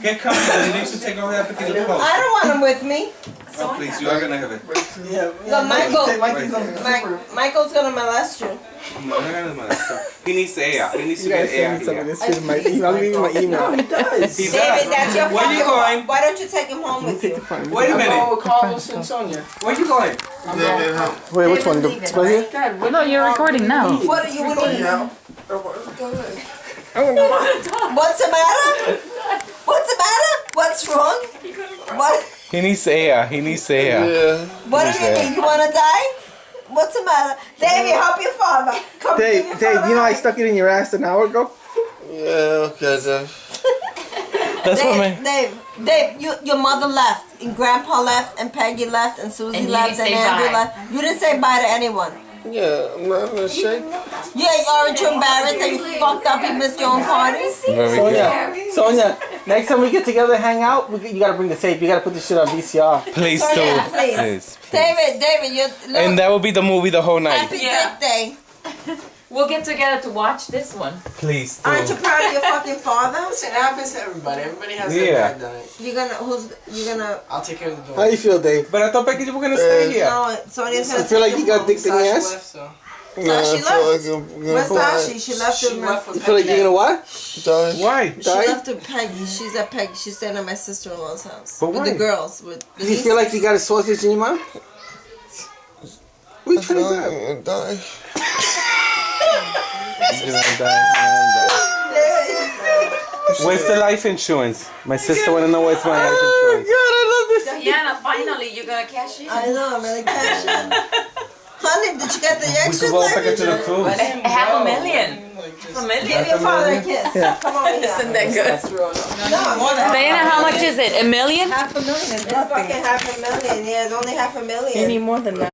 Get comfortable. You need to take off that particular clothes. I don't want him with me. Oh, please, you are gonna have it. Yeah. No, Michael. Michael. Michael's gonna molest you. No, no, no, no. He needs air. He needs to You get guys send air me some of here. this shit in my email. I'll give you my email. He does. David, that's your Where you father. going? Why don't you take him home with you? Wait a minute. with Carlos and Sonia. Where you going? Wait, which one? The right here? No, you're recording now. What do you need? Oh, What's the matter? What's the matter? What's wrong? What? He needs air. He needs air. What do you need? You wanna die? What's the matter? David, help your father. Come give your Dave, father you know a I hug. stuck it in your ass an hour ago? Yeah, okay, Dave. That's what man. Dave, your mother left, and Grandpa left, and Peggy left, and Susie And you left, didn't and say Andrew bye. left. You didn't say bye to anyone. Yeah, I'm not in shape. Yeah, aren't you embarrassed that you fucked up? You missed your own parties. Very good. Sonia, next time we get together and hang out, you gotta bring the tape. You gotta put this shit on VCR. Please do. Sonia, please. Please. David, you look. And that will be the movie the whole night. Happy Yeah. Dick Day. We'll get together to watch this one. Please do. Aren't you proud of your fucking father? Listen, it happens to everybody. Everybody has Yeah. their bad night. You're gonna. I'll take care of the How dog. you feel, Dave? But I thought Becky, you were gonna stay here. No, Sonia's gonna. You feel like take you got dick in the Sasha ass? left, so. No, Nah, she I feel left. like I'm Where's gonna Sashi? She left She him. left with You feel like you're gonna what? die. Why? She Die? left to Peggy. She's at Peggy. She's staying at my sister-in-law's house But with why? the girls. With the Do you feel like you got a sausage in your mouth? What you I feel trying to like grab? I'm gonna die. Where's the life insurance? My sister wanna know where's my life insurance. Diana, finally, you're gonna cash in. I know. I'm gonna cash in. Honey, did you get the We extra could go life back to the insurance? cruise. Half a million. Give $1 your father a kiss. Come on here. Isn't that good? No, Diana, how much is it? $1 million? $500,000. It's fucking $500,000. Yeah, it's only $500,000. more than that.